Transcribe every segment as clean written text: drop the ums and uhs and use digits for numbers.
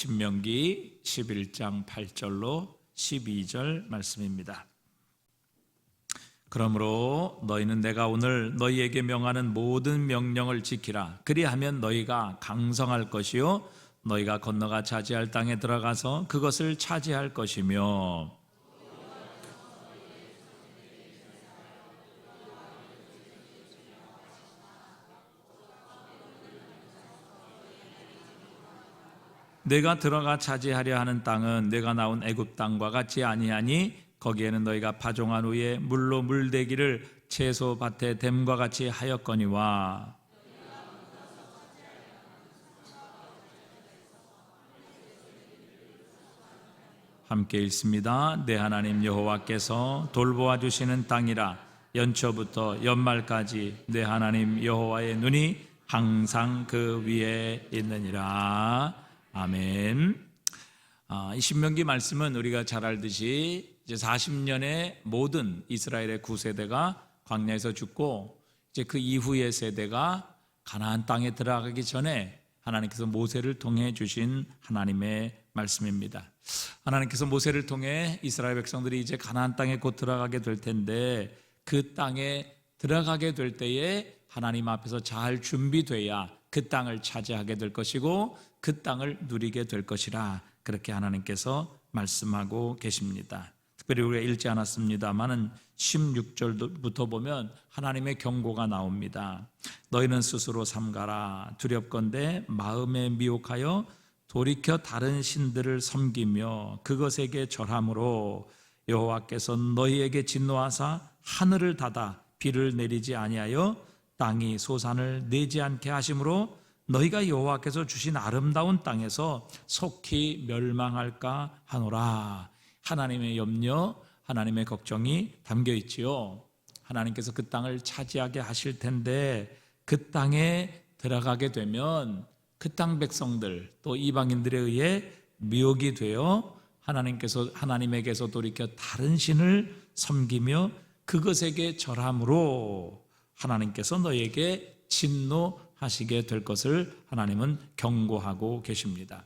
신명기 11장 8절로 12절 말씀입니다. 그러므로 너희는 내가 오늘 너희에게 명하는 모든 명령을 지키라. 그리하면 너희가 강성할 것이요 너희가 건너가 차지할 땅에 들어가서 그것을 차지할 것이며 내가 들어가 차지하려 하는 땅은 내가 나온 애굽 땅과 같지 아니하니 거기에는 너희가 파종한 후에 물로 물대기를 채소 밭에 댐과 같이 하였거니와 함께 읽습니다. 내 하나님 여호와께서 돌보아 주시는 땅이라. 연초부터 연말까지 내 하나님 여호와의 눈이 항상 그 위에 있느니라. 아멘. 이 신명기 말씀은 우리가 잘 알듯이 이제 40년의 모든 이스라엘의 9세대가 광야에서 죽고 이제 그 이후의 세대가 가나안 땅에 들어가기 전에 하나님께서 모세를 통해 주신 하나님의 말씀입니다. 하나님께서 모세를 통해 이스라엘 백성들이 이제 가나안 땅에 곧 들어가게 될 텐데 그 땅에 들어가게 될 때에 하나님 앞에서 잘 준비돼야 그 땅을 차지하게 될 것이고 그 땅을 누리게 될 것이라 그렇게 하나님께서 말씀하고 계십니다. 특별히 우리가 읽지 않았습니다만은 16절부터 보면 하나님의 경고가 나옵니다. 너희는 스스로 삼가라. 두렵건대 마음에 미혹하여 돌이켜 다른 신들을 섬기며 그것에게 절함으로 여호와께서 너희에게 진노하사 하늘을 닫아 비를 내리지 아니하여 땅이 소산을 내지 않게 하심으로 너희가 여호와께서 주신 아름다운 땅에서 속히 멸망할까 하노라. 하나님의 염려, 하나님의 걱정이 담겨 있지요. 하나님께서 그 땅을 차지하게 하실 텐데 그 땅에 들어가게 되면 그 땅 백성들 또 이방인들에 의해 미혹이 되어 하나님에게서 돌이켜 다른 신을 섬기며 그것에게 절함으로 하나님께서 너희에게 진노하시게 될 것을 하나님은 경고하고 계십니다.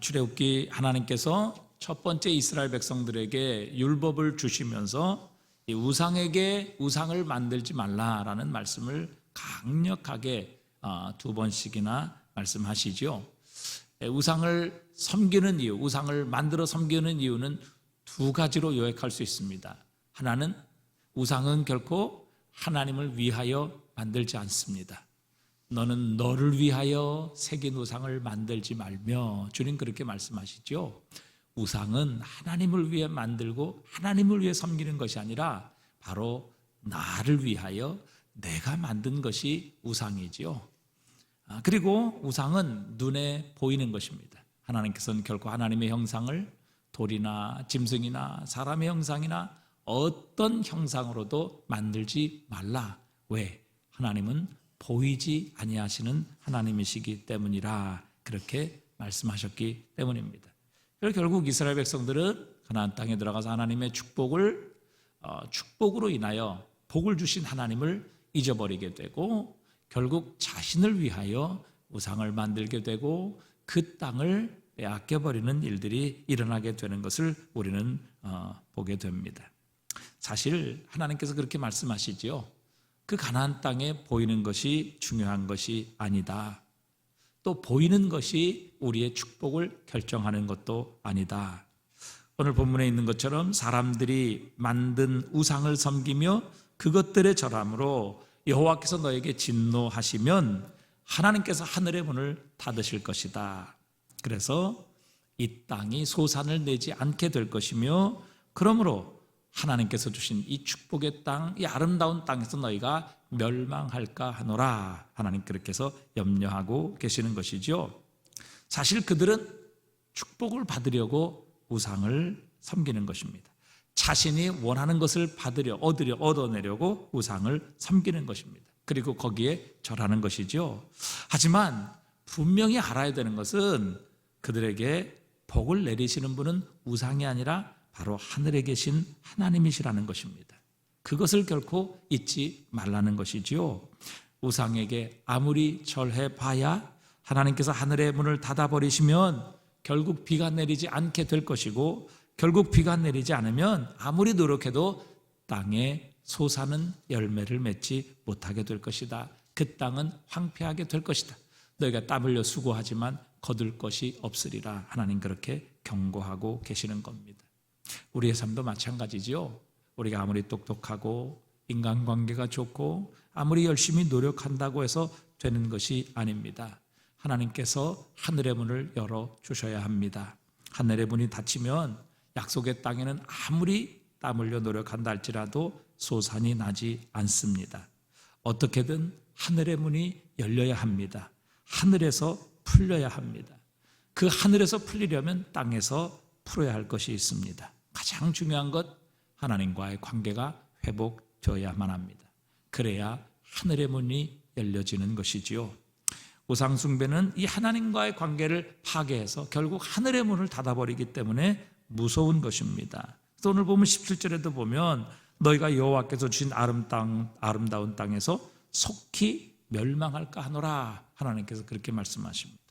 출애굽기 하나님께서 첫 번째 이스라엘 백성들에게 율법을 주시면서 이 우상을 만들지 말라라는 말씀을 강력하게 두 번씩이나 말씀하시죠. 우상을 섬기는 이유, 우상을 만들어 섬기는 이유는 두 가지로 요약할 수 있습니다. 하나는 우상은 결코 하나님을 위하여 만들지 않습니다. 너는 너를 위하여 새긴 우상을 만들지 말며, 주님 그렇게 말씀하시죠. 우상은 하나님을 위해 만들고 하나님을 위해 섬기는 것이 아니라 바로 나를 위하여 내가 만든 것이 우상이지요. 그리고 우상은 눈에 보이는 것입니다. 하나님께서는 결코 하나님의 형상을 돌이나 짐승이나 사람의 형상이나 어떤 형상으로도 만들지 말라. 왜? 하나님은 보이지 아니하시는 하나님이시기 때문이라 그렇게 말씀하셨기 때문입니다. 그래서 결국 이스라엘 백성들은 가나안 땅에 들어가서 하나님의 축복으로 인하여 복을 주신 하나님을 잊어버리게 되고 결국 자신을 위하여 우상을 만들게 되고 그 땅을 빼앗겨버리는 일들이 일어나게 되는 것을 우리는 보게 됩니다. 사실 하나님께서 그렇게 말씀하시지요. 그 가나안 땅에 보이는 것이 중요한 것이 아니다. 또 보이는 것이 우리의 축복을 결정하는 것도 아니다. 오늘 본문에 있는 것처럼 사람들이 만든 우상을 섬기며 그것들의 절함으로 여호와께서 너에게 진노하시면 하나님께서 하늘의 문을 닫으실 것이다. 그래서 이 땅이 소산을 내지 않게 될 것이며 그러므로 하나님께서 주신 이 축복의 땅, 이 아름다운 땅에서 너희가 멸망할까 하노라. 하나님 그렇게 해서 염려하고 계시는 것이죠. 사실 그들은 축복을 받으려고 우상을 섬기는 것입니다. 자신이 원하는 것을 얻어내려고 우상을 섬기는 것입니다. 그리고 거기에 절하는 것이죠. 하지만 분명히 알아야 되는 것은 그들에게 복을 내리시는 분은 우상이 아니라 바로 하늘에 계신 하나님이시라는 것입니다. 그것을 결코 잊지 말라는 것이지요. 우상에게 아무리 절해봐야 하나님께서 하늘의 문을 닫아버리시면 결국 비가 내리지 않게 될 것이고, 결국 비가 내리지 않으면 아무리 노력해도 땅에 솟아는 열매를 맺지 못하게 될 것이다. 그 땅은 황폐하게 될 것이다. 너희가 땀 흘려 수고하지만 거둘 것이 없으리라. 하나님 그렇게 경고하고 계시는 겁니다. 우리의 삶도 마찬가지지요. 우리가 아무리 똑똑하고 인간관계가 좋고 아무리 열심히 노력한다고 해서 되는 것이 아닙니다. 하나님께서 하늘의 문을 열어주셔야 합니다. 하늘의 문이 닫히면 약속의 땅에는 아무리 땀 흘려 노력한다 할지라도 소산이 나지 않습니다. 어떻게든 하늘의 문이 열려야 합니다. 하늘에서 풀려야 합니다. 그 하늘에서 풀리려면 땅에서 풀어야 할 것이 있습니다. 가장 중요한 것, 하나님과의 관계가 회복되어야만 합니다. 그래야 하늘의 문이 열려지는 것이지요. 우상숭배는 이 하나님과의 관계를 파괴해서 결국 하늘의 문을 닫아버리기 때문에 무서운 것입니다. 오늘 보면 17절에도 보면 너희가 여호와께서 주신 아름다운 땅에서 속히 멸망할까 하노라. 하나님께서 그렇게 말씀하십니다.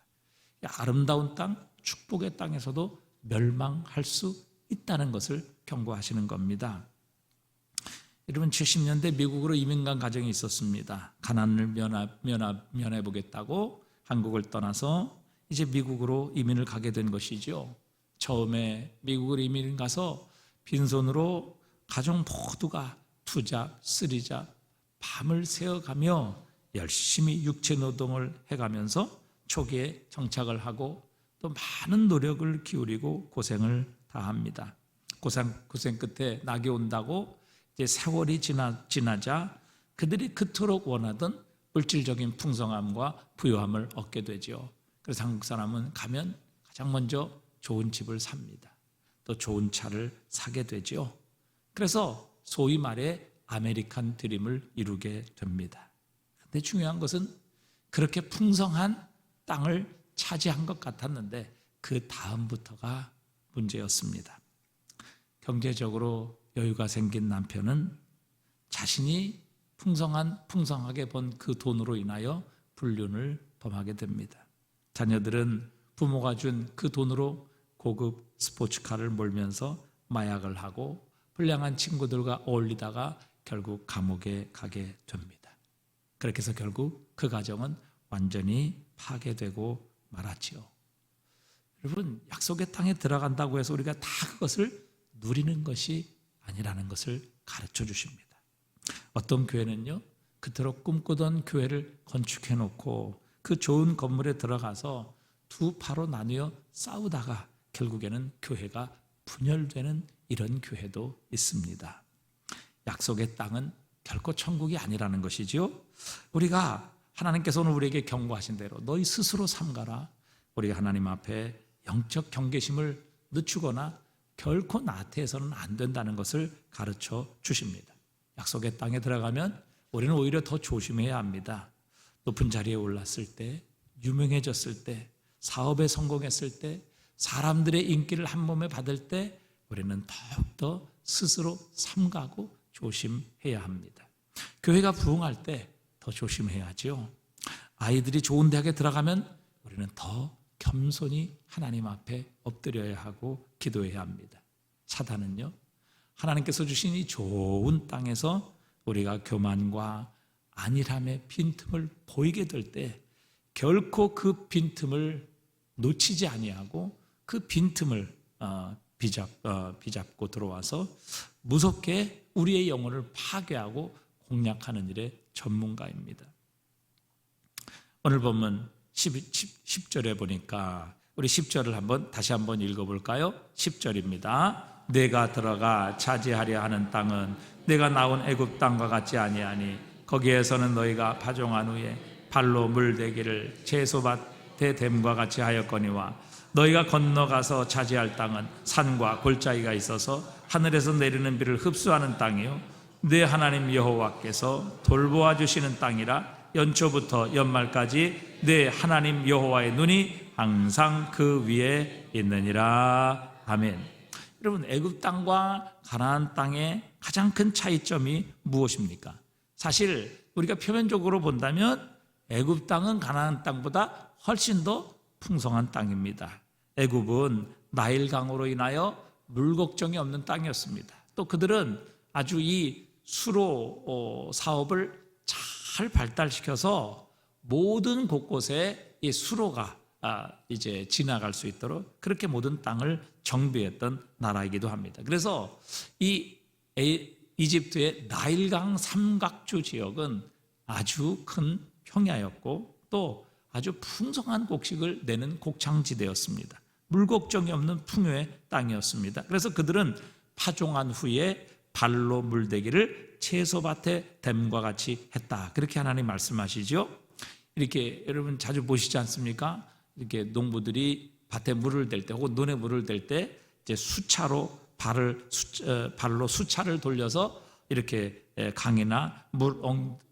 아름다운 땅, 축복의 땅에서도 멸망할 수 있다는 것을 경고하시는 겁니다. 여러분, 70년대 미국으로 이민 간 가정이 있었습니다. 가난을 면해 보겠다고 한국을 떠나서 이제 미국으로 이민을 가게 된 것이죠. 처음에 미국으로 이민 가서 빈손으로 가족 모두가 투잡, 쓰리잡, 밤을 새어가며 열심히 육체 노동을 해가면서 초기에 정착을 하고 또 많은 노력을 기울이고 고생을 다합니다. 고생 끝에 낙이 온다고 이제 세월이 지나자 그들이 그토록 원하던 물질적인 풍성함과 부유함을 얻게 되죠. 그래서 한국 사람은 가면 가장 먼저 좋은 집을 삽니다. 또 좋은 차를 사게 되죠. 그래서 소위 말해 아메리칸 드림을 이루게 됩니다. 근데 중요한 것은 그렇게 풍성한 땅을 차지한 것 같았는데 그 다음부터가 문제였습니다. 경제적으로 여유가 생긴 남편은 자신이 풍성하게 번 그 돈으로 인하여 불륜을 범하게 됩니다. 자녀들은 부모가 준 그 돈으로 고급 스포츠카를 몰면서 마약을 하고 불량한 친구들과 어울리다가 결국 감옥에 가게 됩니다. 그렇게 해서 결국 그 가정은 완전히 파괴되고 말았지요. 여러분, 약속의 땅에 들어간다고 해서 우리가 다 그것을 누리는 것이 아니라는 것을 가르쳐 주십니다. 어떤 교회는요, 그토록 꿈꾸던 교회를 건축해 놓고 그 좋은 건물에 들어가서 두 파로 나뉘어 싸우다가 결국에는 교회가 분열되는 이런 교회도 있습니다. 약속의 땅은 결코 천국이 아니라는 것이지요. 우리가 하나님께서 오늘 우리에게 경고하신 대로 너희 스스로 삼가라. 우리가 하나님 앞에 영적 경계심을 늦추거나 결코 나태해서는 안 된다는 것을 가르쳐 주십니다. 약속의 땅에 들어가면 우리는 오히려 더 조심해야 합니다. 높은 자리에 올랐을 때, 유명해졌을 때, 사업에 성공했을 때, 사람들의 인기를 한 몸에 받을 때 우리는 더욱더 스스로 삼가고 조심해야 합니다. 교회가 부흥할 때 더 조심해야죠. 아이들이 좋은 대학에 들어가면 우리는 더 겸손히 하나님 앞에 엎드려야 하고 기도해야 합니다. 사단은요, 하나님께서 주신 이 좋은 땅에서 우리가 교만과 안일함의 빈틈을 보이게 될 때 결코 그 빈틈을 놓치지 아니하고 그 빈틈을 비잡고 들어와서 무섭게 우리의 영혼을 파괴하고 공략하는 일의 전문가입니다. 오늘 보면 10절에 보니까 우리 10절을 다시 한번 읽어볼까요? 10절입니다. 내가 들어가 차지하려 하는 땅은 내가 나온 애굽 땅과 같지 아니하니 거기에서는 너희가 파종한 후에 발로 물대기를 채소밭에 됨과 같이 하였거니와 너희가 건너가서 차지할 땅은 산과 골짜기가 있어서 하늘에서 내리는 비를 흡수하는 땅이요 내 하나님 여호와께서 돌보아 주시는 땅이라 연초부터 연말까지 내 하나님 여호와의 눈이 항상 그 위에 있느니라. 아멘. 여러분, 애굽 땅과 가나안 땅의 가장 큰 차이점이 무엇입니까? 사실 우리가 표면적으로 본다면 애굽 땅은 가나안 땅보다 훨씬 더 풍성한 땅입니다. 애굽은 나일강으로 인하여 물 걱정이 없는 땅이었습니다. 또 그들은 아주 이 수로 사업을 잘 발달시켜서 모든 곳곳에 이 수로가 이제 지나갈 수 있도록 그렇게 모든 땅을 정비했던 나라이기도 합니다. 그래서 이 이집트의 나일강 삼각주 지역은 아주 큰 평야였고 또 아주 풍성한 곡식을 내는 곡창지대였습니다. 물 걱정이 없는 풍요의 땅이었습니다. 그래서 그들은 파종한 후에 발로 물대기를 채소밭에 댐과 같이 했다. 그렇게 하나님 말씀하시죠. 이렇게 여러분 자주 보시지 않습니까? 이렇게 농부들이 밭에 물을 댈 때 혹은 논에 물을 댈 때 이제 수차로 발로 수차를 돌려서 이렇게 강이나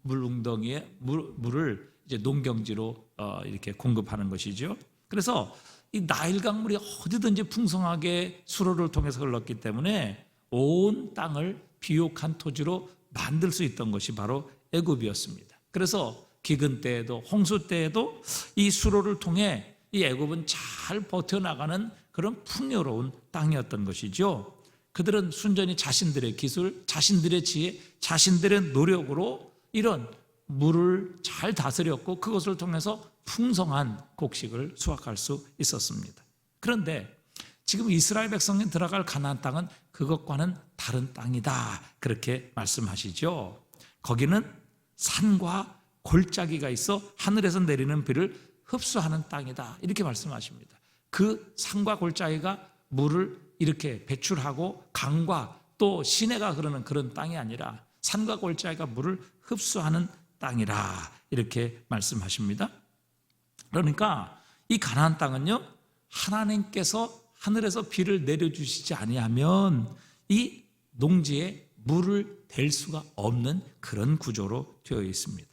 물웅덩이에 물을 이제 농경지로 이렇게 공급하는 것이죠. 그래서 이 나일강 물이 어디든지 풍성하게 수로를 통해서 흘렀기 때문에 온 땅을 비옥한 토지로 만들 수 있던 것이 바로 애굽이었습니다. 그래서 기근 때에도 홍수 때에도 이 수로를 통해 이 애굽은 잘 버텨나가는 그런 풍요로운 땅이었던 것이죠. 그들은 순전히 자신들의 기술, 자신들의 지혜, 자신들의 노력으로 이런 물을 잘 다스렸고 그것을 통해서 풍성한 곡식을 수확할 수 있었습니다. 그런데 지금 이스라엘 백성이 들어갈 가나안 땅은 그것과는 다른 땅이다. 그렇게 말씀하시죠. 거기는 산과 골짜기가 있어 하늘에서 내리는 비를 흡수하는 땅이다. 이렇게 말씀하십니다. 그 산과 골짜기가 물을 이렇게 배출하고 강과 또 시내가 흐르는 그런 땅이 아니라 산과 골짜기가 물을 흡수하는 땅이라 이렇게 말씀하십니다. 그러니까 이 가나안 땅은요, 하나님께서 하늘에서 비를 내려주시지 아니하면 이 농지에 물을 댈 수가 없는 그런 구조로 되어 있습니다.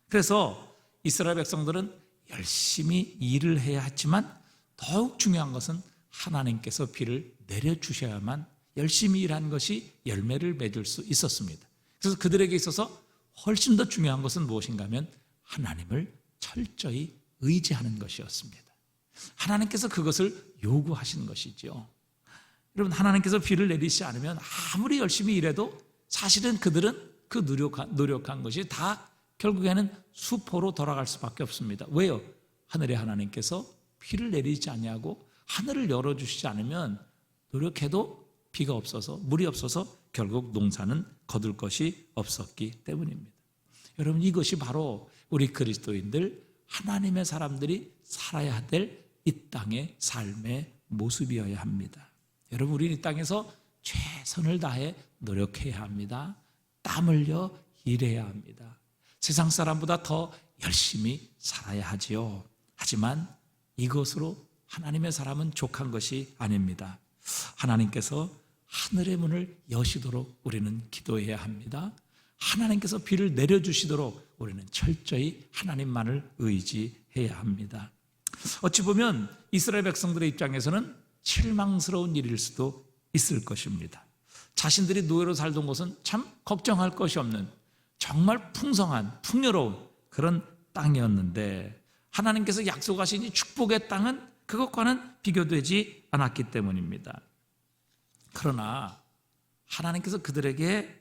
그래서 이스라엘 백성들은 열심히 일을 해야 했지만 더욱 중요한 것은 하나님께서 비를 내려주셔야만 열심히 일한 것이 열매를 맺을 수 있었습니다. 그래서 그들에게 있어서 훨씬 더 중요한 것은 무엇인가 하면 하나님을 철저히 의지하는 것이었습니다. 하나님께서 그것을 요구하신 것이죠. 여러분, 하나님께서 비를 내리시지 않으면 아무리 열심히 일해도 사실은 그들은 그 노력한 것이 다 결국에는 수포로 돌아갈 수밖에 없습니다. 왜요? 하늘의 하나님께서 비를 내리지 않냐고 하늘을 열어주시지 않으면 노력해도 비가 없어서 물이 없어서 결국 농사는 거둘 것이 없었기 때문입니다. 여러분, 이것이 바로 우리 그리스도인들 하나님의 사람들이 살아야 될 이 땅의 삶의 모습이어야 합니다. 여러분, 우리 이 땅에서 최선을 다해 노력해야 합니다. 땀 흘려 일해야 합니다. 세상 사람보다 더 열심히 살아야 하지요. 하지만 이것으로 하나님의 사람은 족한 것이 아닙니다. 하나님께서 하늘의 문을 여시도록 우리는 기도해야 합니다. 하나님께서 비를 내려주시도록 우리는 철저히 하나님만을 의지해야 합니다. 어찌 보면 이스라엘 백성들의 입장에서는 실망스러운 일일 수도 있을 것입니다. 자신들이 노예로 살던 곳은 참 걱정할 것이 없는 정말 풍성한 풍요로운 그런 땅이었는데 하나님께서 약속하신 이 축복의 땅은 그것과는 비교되지 않았기 때문입니다. 그러나 하나님께서 그들에게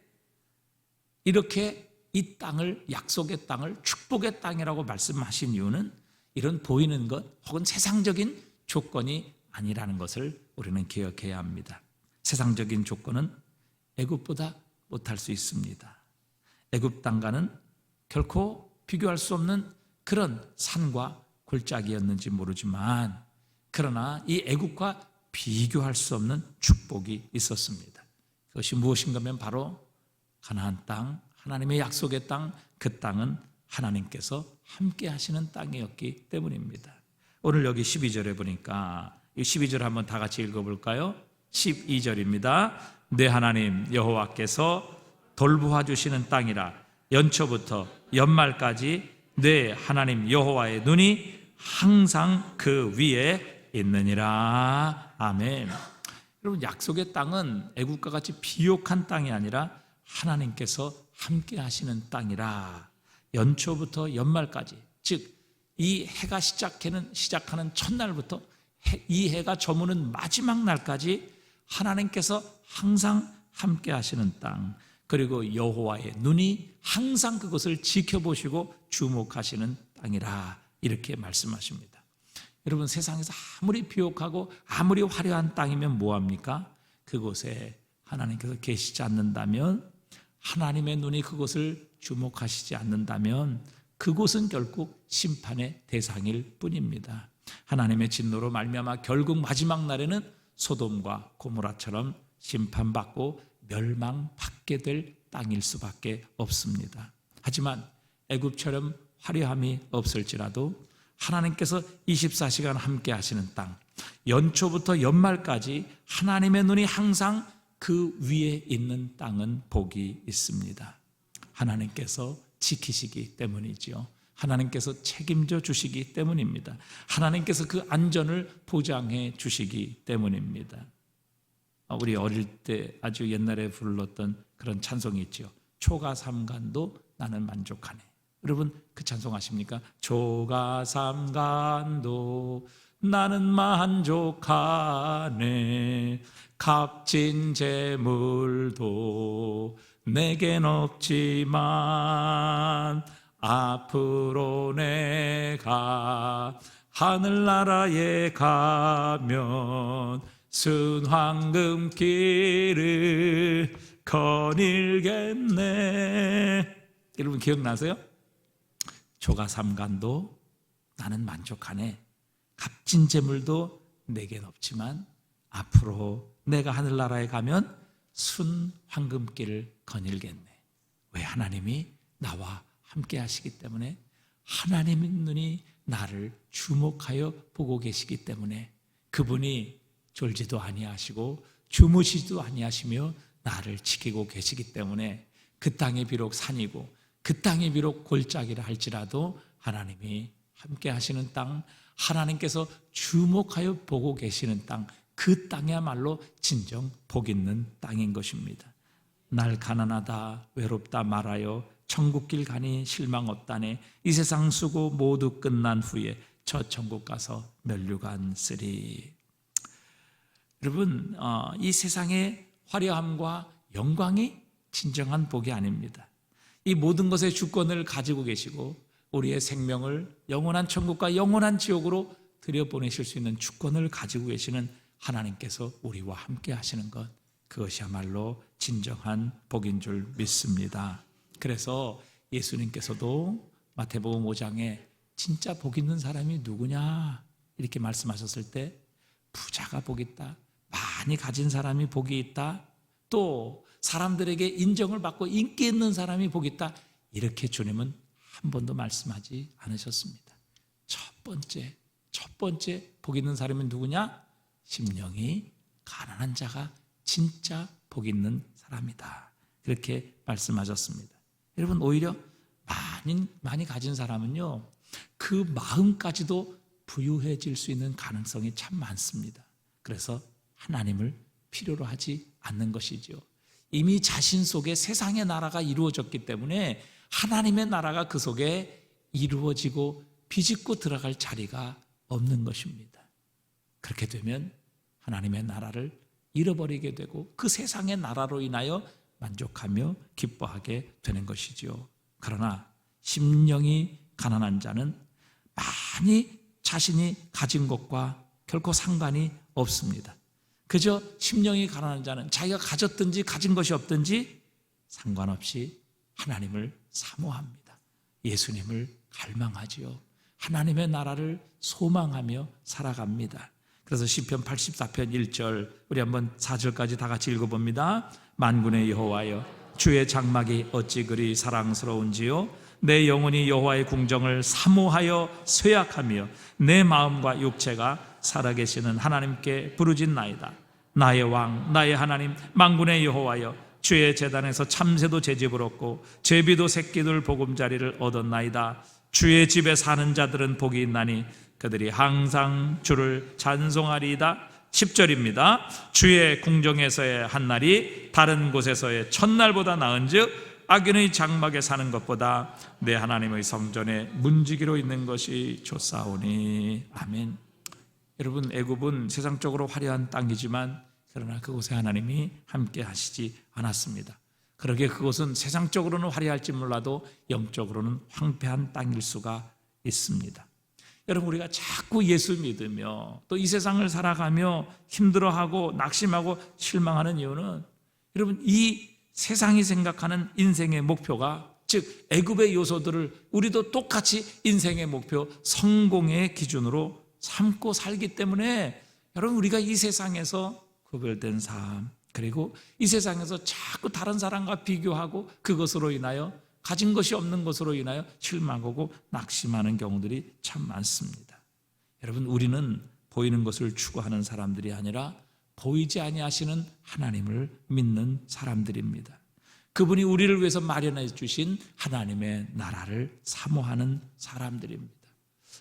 이렇게 이 땅을, 약속의 땅을 축복의 땅이라고 말씀하신 이유는 이런 보이는 것 혹은 세상적인 조건이 아니라는 것을 우리는 기억해야 합니다. 세상적인 조건은 애굽보다 못할 수 있습니다. 애굽 땅과는 결코 비교할 수 없는 그런 산과 골짜기였는지 모르지만 그러나 이 애굽과 비교할 수 없는 축복이 있었습니다. 그것이 무엇인가 하면 바로 가나안 땅, 하나님의 약속의 땅, 그 땅은 하나님께서 함께 하시는 땅이었기 때문입니다. 오늘 여기 12절에 보니까 이 12절 한번 다 같이 읽어볼까요? 12절입니다. 내 하나님 여호와께서 돌보아 주시는 땅이라 연초부터 연말까지 내 하나님 여호와의 눈이 항상 그 위에 있느니라. 아멘. 여러분, 약속의 땅은 애국과 같이 비옥한 땅이 아니라 하나님께서 함께 하시는 땅이라 연초부터 연말까지, 즉 이 해가 시작하는 첫날부터 이 해가 저무는 마지막 날까지 하나님께서 항상 함께 하시는 땅, 그리고 여호와의 눈이 항상 그것을 지켜보시고 주목하시는 땅이라 이렇게 말씀하십니다. 여러분, 세상에서 아무리 비옥하고 아무리 화려한 땅이면 뭐합니까? 그곳에 하나님께서 계시지 않는다면, 하나님의 눈이 그곳을 주목하시지 않는다면 그곳은 결국 심판의 대상일 뿐입니다. 하나님의 진노로 말미암아 결국 마지막 날에는 소돔과 고모라처럼 심판받고 멸망받게 될 땅일 수밖에 없습니다. 하지만 애굽처럼 화려함이 없을지라도 하나님께서 24시간 함께 하시는 땅, 연초부터 연말까지 하나님의 눈이 항상 그 위에 있는 땅은 복이 있습니다. 하나님께서 지키시기 때문이지요. 하나님께서 책임져 주시기 때문입니다. 하나님께서 그 안전을 보장해 주시기 때문입니다. 우리 어릴 때 아주 옛날에 불렀던 그런 찬송이 있죠. 초가 삼간도 나는 만족하네. 여러분, 그 찬송 아십니까? 초가 삼간도 나는 만족하네. 값진 재물도 내겐 없지만 앞으로 내가 하늘나라에 가면 순황금길을 거닐겠네. 여러분 기억나세요? 초가 삼간도 나는 만족하네. 값진 재물도 내겐 없지만 앞으로 내가 하늘나라에 가면 순황금길을 거닐겠네. 왜? 하나님이 나와 함께 하시기 때문에, 하나님의 눈이 나를 주목하여 보고 계시기 때문에, 그분이 졸지도 아니하시고 주무시지도 아니하시며 나를 지키고 계시기 때문에, 그 땅이 비록 산이고 그 땅이 비록 골짜기라 할지라도 하나님이 함께 하시는 땅, 하나님께서 주목하여 보고 계시는 땅, 그 땅이야말로 진정 복 있는 땅인 것입니다. 날 가난하다 외롭다 말하여 천국길 가니 실망 없다네. 이 세상 수고 모두 끝난 후에 저 천국 가서 면류관 쓰리. 여러분, 이 세상의 화려함과 영광이 진정한 복이 아닙니다. 이 모든 것의 주권을 가지고 계시고 우리의 생명을 영원한 천국과 영원한 지옥으로 들여보내실 수 있는 주권을 가지고 계시는 하나님께서 우리와 함께 하시는 것, 그것이야말로 진정한 복인 줄 믿습니다. 그래서 예수님께서도 마태복음 5장에 진짜 복 있는 사람이 누구냐 이렇게 말씀하셨을 때, 부자가 복 있다, 많이 가진 사람이 복이 있다, 또 사람들에게 인정을 받고 인기 있는 사람이 복이 있다, 이렇게 주님은 한 번도 말씀하지 않으셨습니다. 첫 번째 복 있는 사람이 누구냐? 심령이 가난한 자가 진짜 복 있는 사람이다, 그렇게 말씀하셨습니다. 여러분, 오히려 많이 가진 사람은요, 그 마음까지도 부유해질 수 있는 가능성이 참 많습니다. 그래서 하나님을 필요로 하지 않는 것이지요. 이미 자신 속에 세상의 나라가 이루어졌기 때문에 하나님의 나라가 그 속에 이루어지고 비집고 들어갈 자리가 없는 것입니다. 그렇게 되면 하나님의 나라를 잃어버리게 되고 그 세상의 나라로 인하여 만족하며 기뻐하게 되는 것이지요. 그러나 심령이 가난한 자는 많이 자신이 가진 것과 결코 상관이 없습니다. 그저 심령이 가난한 자는 자기가 가졌든지 가진 것이 없든지 상관없이 하나님을 사모합니다. 예수님을 갈망하지요. 하나님의 나라를 소망하며 살아갑니다. 그래서 시편 84편 1절, 우리 한번 4절까지 다 같이 읽어봅니다. 만군의 여호와여, 주의 장막이 어찌 그리 사랑스러운지요. 내 영혼이 여호와의 궁정을 사모하여 쇠약하며 내 마음과 육체가 살아계시는 하나님께 부르짖나이다. 나의 왕, 나의 하나님, 만군의 여호와여, 주의 제단에서 참새도 제집을 얻고 제비도 새끼들 보금자리를 얻었나이다. 주의 집에 사는 자들은 복이 있나니 그들이 항상 주를 찬송하리이다. 10절입니다. 주의 궁정에서의 한날이 다른 곳에서의 첫날보다 나은즉 악인의 장막에 사는 것보다 내 하나님의 성전에 문지기로 있는 것이 좋사오니. 아멘. 여러분, 애굽은 세상적으로 화려한 땅이지만 그러나 그곳에 하나님이 함께 하시지 않았습니다. 그러게 그곳은 세상적으로는 화려할지 몰라도 영적으로는 황폐한 땅일 수가 있습니다. 여러분, 우리가 자꾸 예수 믿으며 또 이 세상을 살아가며 힘들어하고 낙심하고 실망하는 이유는 여러분, 이 세상이 생각하는 인생의 목표가, 즉 애굽의 요소들을 우리도 똑같이 인생의 목표, 성공의 기준으로 삼고 살기 때문에 여러분, 우리가 이 세상에서 구별된 삶, 그리고 이 세상에서 자꾸 다른 사람과 비교하고 그것으로 인하여 가진 것이 없는 것으로 인하여 실망하고 낙심하는 경우들이 참 많습니다. 여러분, 우리는 보이는 것을 추구하는 사람들이 아니라 보이지 아니하시는 하나님을 믿는 사람들입니다. 그분이 우리를 위해서 마련해 주신 하나님의 나라를 사모하는 사람들입니다.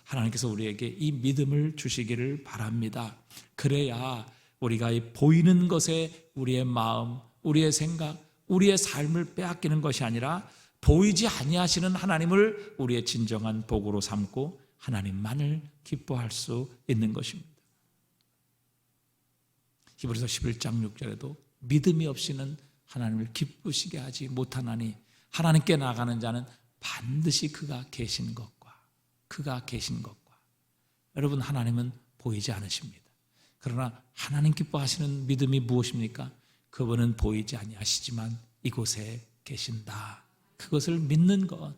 하나님께서 우리에게 이 믿음을 주시기를 바랍니다. 그래야 우리가 이 보이는 것에 우리의 마음, 우리의 생각, 우리의 삶을 빼앗기는 것이 아니라 보이지 아니하시는 하나님을 우리의 진정한 복으로 삼고 하나님만을 기뻐할 수 있는 것입니다. 히브리서 11장 6절에도 믿음이 없이는 하나님을 기쁘시게 하지 못하나니 하나님께 나가는 자는 반드시 그가 계신 것과 여러분, 하나님은 보이지 않으십니다. 그러나 하나님 기뻐하시는 믿음이 무엇입니까? 그분은 보이지 아니하시지만 이곳에 계신다. 그것을 믿는 것,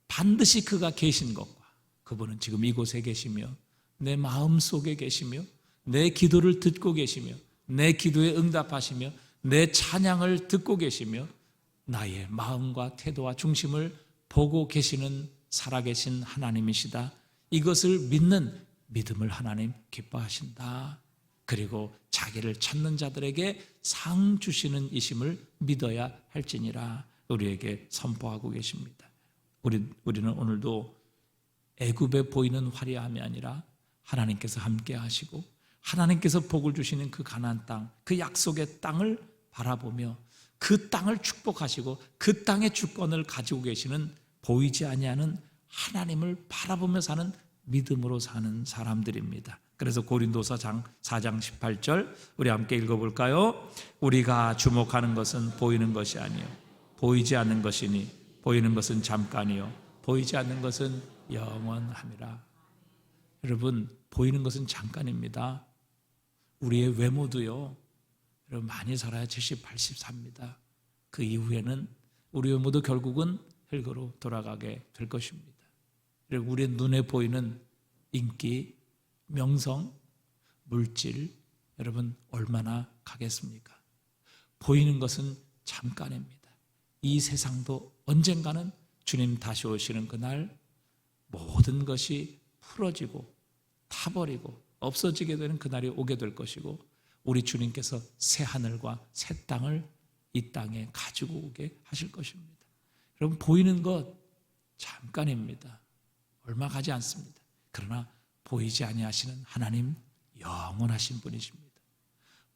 반드시 그가 계신 것과 그분은 지금 이곳에 계시며 내 마음 속에 계시며 내 기도를 듣고 계시며 내 기도에 응답하시며 내 찬양을 듣고 계시며 나의 마음과 태도와 중심을 보고 계시는 살아계신 하나님이시다. 이것을 믿는 믿음을 하나님 기뻐하신다. 그리고 자기를 찾는 자들에게 상 주시는 이심을 믿어야 할지니라 우리에게 선포하고 계십니다. 우리는 오늘도 애굽에 보이는 화려함이 아니라 하나님께서 함께 하시고 하나님께서 복을 주시는 그 가나안 땅, 그 약속의 땅을 바라보며 그 땅을 축복하시고 그 땅의 주권을 가지고 계시는 보이지 아니하는 하나님을 바라보며 사는 믿음으로 사는 사람들입니다. 그래서 고린도서 4장 18절 우리 함께 읽어볼까요? 우리가 주목하는 것은 보이는 것이 아니요 보이지 않는 것이니 보이는 것은 잠깐이요 보이지 않는 것은 영원함이라. 여러분, 보이는 것은 잠깐입니다. 우리의 외모도요, 여러분, 많이 살아야 70, 80 삽니다. 그 이후에는 우리 외모도 결국은 흙으로 돌아가게 될 것입니다. 그리고 우리의 눈에 보이는 인기, 명성, 물질, 여러분 얼마나 가겠습니까? 보이는 것은 잠깐입니다. 이 세상도 언젠가는 주님 다시 오시는 그날 모든 것이 풀어지고 타버리고 없어지게 되는 그날이 오게 될 것이고 우리 주님께서 새 하늘과 새 땅을 이 땅에 가지고 오게 하실 것입니다. 여러분, 보이는 것 잠깐입니다. 얼마 가지 않습니다. 그러나 보이지 아니하시는 하나님 영원하신 분이십니다.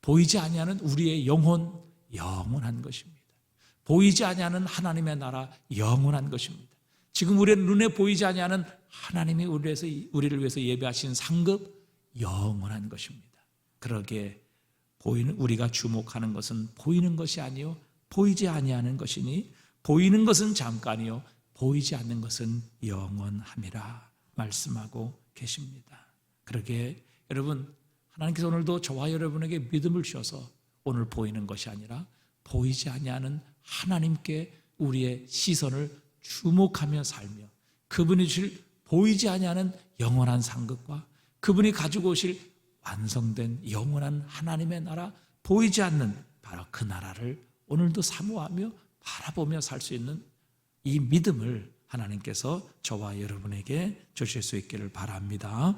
보이지 아니하는 우리의 영혼 영원한 것입니다. 보이지 아니하는 하나님의 나라 영원한 것입니다. 지금 우리의 눈에 보이지 아니하는 하나님이 우리를 위해서 예배하신 상급 영원한 것입니다. 그러기에 우리가 주목하는 것은 보이는 것이 아니요 보이지 아니하는 것이니 보이는 것은 잠깐이요 보이지 않는 것은 영원함이라 말씀하고 계십니다. 그러기에 여러분, 하나님께서 오늘도 저와 여러분에게 믿음을 주셔서 오늘 보이는 것이 아니라 보이지 아니하는 하나님께 우리의 시선을 주목하며 살며 그분이 주실 보이지 아니하는 영원한 상급과 그분이 가지고 오실 완성된 영원한 하나님의 나라, 보이지 않는 바로 그 나라를 오늘도 사모하며 바라보며 살 수 있는 이 믿음을 하나님께서 저와 여러분에게 주실 수 있기를 바랍니다.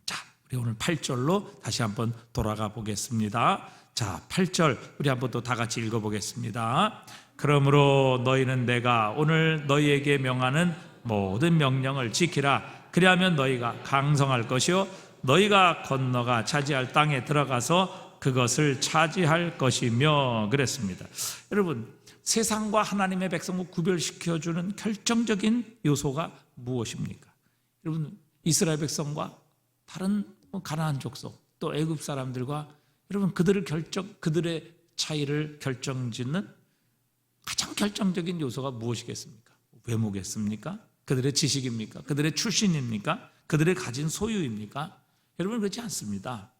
자, 우리 오늘 8절로 다시 한번 돌아가 보겠습니다. 자, 8절 우리 한번 또 다 같이 읽어보겠습니다. 그러므로 너희는 내가 오늘 너희에게 명하는 모든 명령을 지키라. 그리하면 너희가 강성할 것이요 너희가 건너가 차지할 땅에 들어가서 그것을 차지할 것이며 그랬습니다. 여러분, 세상과 하나님의 백성을 구별시켜주는 결정적인 요소가 무엇입니까? 여러분, 이스라엘 백성과 다른 가나안 족속, 또 애굽 사람들과 여러분 그들의 차이를 결정짓는 가장 결정적인 요소가 무엇이겠습니까? 외모겠습니까? 그들의 지식입니까? 그들의 출신입니까? 그들의 가진 소유입니까? 여러분, 그렇지 않습니다.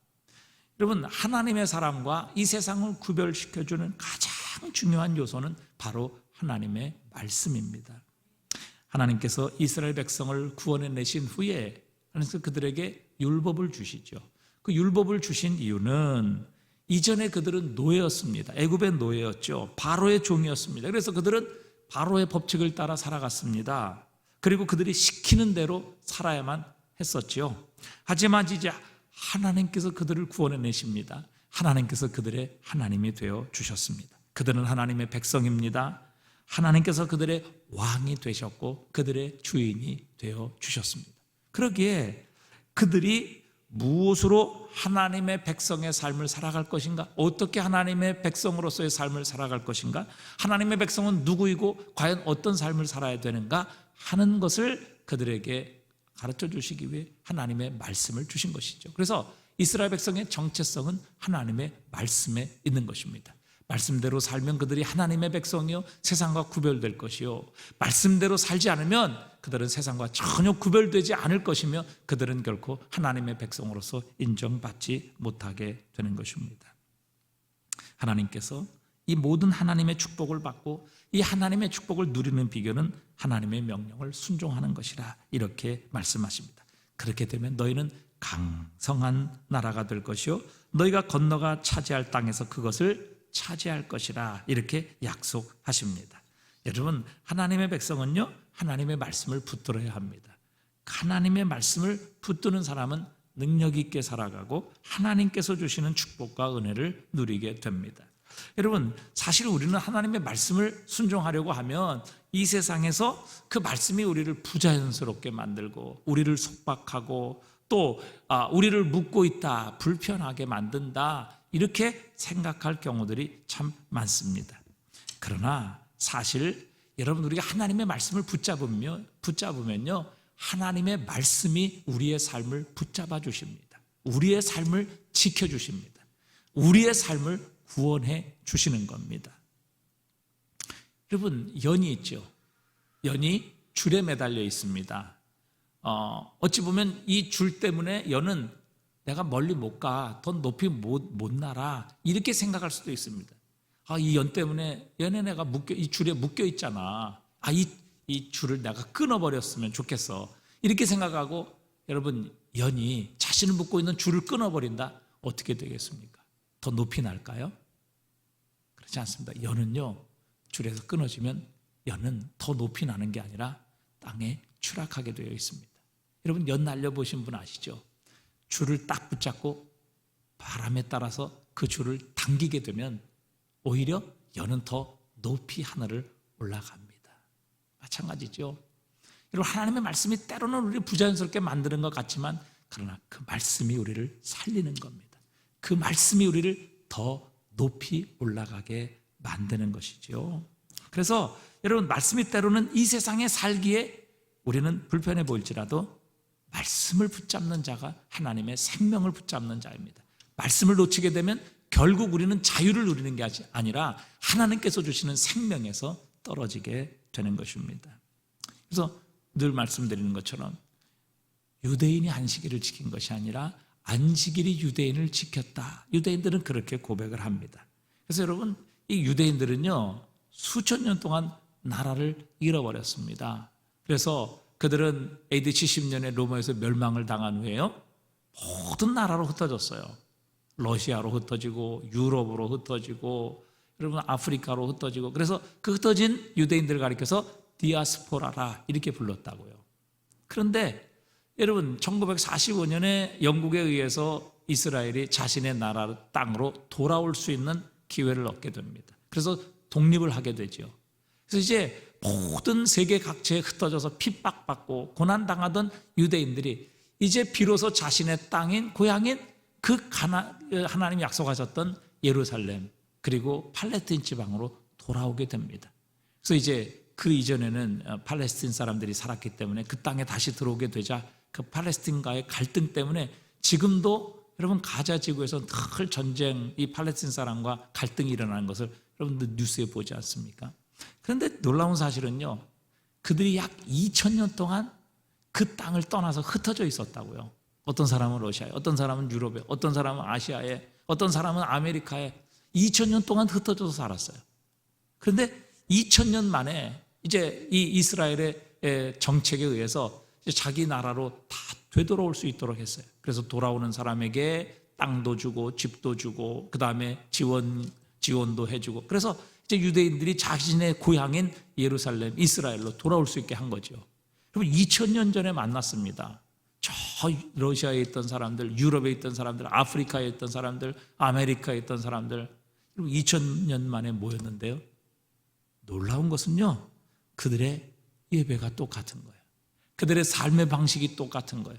여러분, 하나님의 사람과 이 세상을 구별시켜주는 가장 중요한 요소는 바로 하나님의 말씀입니다. 하나님께서 이스라엘 백성을 구원해내신 후에 하나님께서 그들에게 율법을 주시죠. 그 율법을 주신 이유는 이전에 그들은 노예였습니다. 애굽의 노예였죠. 바로의 종이었습니다. 그래서 그들은 바로의 법칙을 따라 살아갔습니다. 그리고 그들이 시키는 대로 살아야만 했었죠. 하지만 이제 하나님께서 그들을 구원해내십니다. 하나님께서 그들의 하나님이 되어 주셨습니다. 그들은 하나님의 백성입니다. 하나님께서 그들의 왕이 되셨고 그들의 주인이 되어 주셨습니다. 그러기에 그들이 무엇으로 하나님의 백성의 삶을 살아갈 것인가? 어떻게 하나님의 백성으로서의 삶을 살아갈 것인가? 하나님의 백성은 누구이고 과연 어떤 삶을 살아야 되는가 하는 것을 그들에게 가르쳐 주시기 위해 하나님의 말씀을 주신 것이죠. 그래서 이스라엘 백성의 정체성은 하나님의 말씀에 있는 것입니다. 말씀대로 살면 그들이 하나님의 백성이요 세상과 구별될 것이요, 말씀대로 살지 않으면 그들은 세상과 전혀 구별되지 않을 것이며 그들은 결코 하나님의 백성으로서 인정받지 못하게 되는 것입니다. 하나님께서 이 모든 하나님의 축복을 받고 이 하나님의 축복을 누리는 비결은 하나님의 명령을 순종하는 것이라 이렇게 말씀하십니다. 그렇게 되면 너희는 강성한 나라가 될 것이요 너희가 건너가 차지할 땅에서 그것을 차지할 것이라 이렇게 약속하십니다. 여러분, 하나님의 백성은요 하나님의 말씀을 붙들어야 합니다. 하나님의 말씀을 붙드는 사람은 능력 있게 살아가고 하나님께서 주시는 축복과 은혜를 누리게 됩니다. 여러분, 사실 우리는 하나님의 말씀을 순종하려고 하면 이 세상에서 그 말씀이 우리를 부자연스럽게 만들고 우리를 속박하고 또 우리를 묶고 있다, 불편하게 만든다 이렇게 생각할 경우들이 참 많습니다. 그러나 사실 여러분, 우리가 하나님의 말씀을 붙잡으면요 하나님의 말씀이 우리의 삶을 붙잡아 주십니다. 우리의 삶을 지켜주십니다. 우리의 삶을 구원해 주시는 겁니다. 여러분, 연이 있죠. 연이 줄에 매달려 있습니다. 어찌 보면 이 줄 때문에 연은 내가 멀리 못 가, 더 높이 못 날아 이렇게 생각할 수도 있습니다. 이 연 때문에 연에 내가 이 줄에 묶여 있잖아. 이 줄을 내가 끊어버렸으면 좋겠어. 이렇게 생각하고 여러분, 연이 자신을 묶고 있는 줄을 끊어버린다. 어떻게 되겠습니까? 더 높이 날까요? 그렇지 않습니다. 연은요 줄에서 끊어지면 연은 더 높이 나는 게 아니라 땅에 추락하게 되어 있습니다. 여러분, 연 날려보신 분 아시죠? 줄을 딱 붙잡고 바람에 따라서 그 줄을 당기게 되면 오히려 연은 더 높이 하늘을 올라갑니다. 마찬가지죠. 여러분, 하나님의 말씀이 때로는 우리를 부자연스럽게 만드는 것 같지만 그러나 그 말씀이 우리를 살리는 겁니다. 그 말씀이 우리를 더 높이 올라가게 만드는 것이죠. 그래서 여러분, 말씀이 때로는 이 세상에 살기에 우리는 불편해 보일지라도 말씀을 붙잡는 자가 하나님의 생명을 붙잡는 자입니다. 말씀을 놓치게 되면 결국 우리는 자유를 누리는 게 아니라 하나님께서 주시는 생명에서 떨어지게 되는 것입니다. 그래서 늘 말씀드리는 것처럼 유대인이 안식일을 지킨 것이 아니라 안식일이 유대인을 지켰다. 유대인들은 그렇게 고백을 합니다. 그래서 여러분, 이 유대인들은요 수천 년 동안 나라를 잃어버렸습니다. 그래서 그들은 AD 70년에 로마에서 멸망을 당한 후에요 모든 나라로 흩어졌어요. 러시아로 흩어지고 유럽으로 흩어지고 여러분 아프리카로 흩어지고, 그래서 그 흩어진 유대인들을 가리켜서 디아스포라라 이렇게 불렀다고요. 그런데 여러분, 1945년에 영국에 의해서 이스라엘이 자신의 나라 땅으로 돌아올 수 있는 기회를 얻게 됩니다. 그래서 독립을 하게 되죠. 그래서 이제 모든 세계 각지에 흩어져서 핍박받고 고난당하던 유대인들이 이제 비로소 자신의 땅인 고향인 하나님이 약속하셨던 예루살렘 그리고 팔레스타인 지방으로 돌아오게 됩니다. 그래서 이제 그 이전에는 팔레스틴 사람들이 살았기 때문에 그 땅에 다시 들어오게 되자 그 팔레스틴과의 갈등 때문에 지금도 여러분 가자 지구에서 늘 전쟁, 이 팔레스틴 사람과 갈등이 일어나는 것을 여러분들 뉴스에 보지 않습니까? 그런데 놀라운 사실은요, 그들이 약 2000년 동안 그 땅을 떠나서 흩어져 있었다고요. 어떤 사람은 러시아에, 어떤 사람은 유럽에, 어떤 사람은 아시아에, 어떤 사람은 아메리카에 2000년 동안 흩어져서 살았어요. 그런데 2000년 만에 이제 이 이스라엘의 정책에 의해서 자기 나라로 다 되돌아올 수 있도록 했어요. 그래서 돌아오는 사람에게 땅도 주고 집도 주고 그 다음에 지원도 해주고, 그래서 이제 유대인들이 자신의 고향인 예루살렘, 이스라엘로 돌아올 수 있게 한 거죠. 그럼 2000년 전에 만났습니다. 저 러시아에 있던 사람들, 유럽에 있던 사람들, 아프리카에 있던 사람들, 아메리카에 있던 사람들, 2000년 만에 모였는데요, 놀라운 것은요, 그들의 예배가 똑같은 거예요. 그들의 삶의 방식이 똑같은 거예요.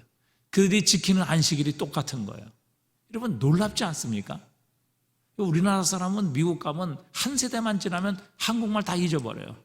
그들이 지키는 안식일이 똑같은 거예요. 여러분 놀랍지 않습니까? 우리나라 사람은 미국 가면 한 세대만 지나면 한국말 다 잊어버려요.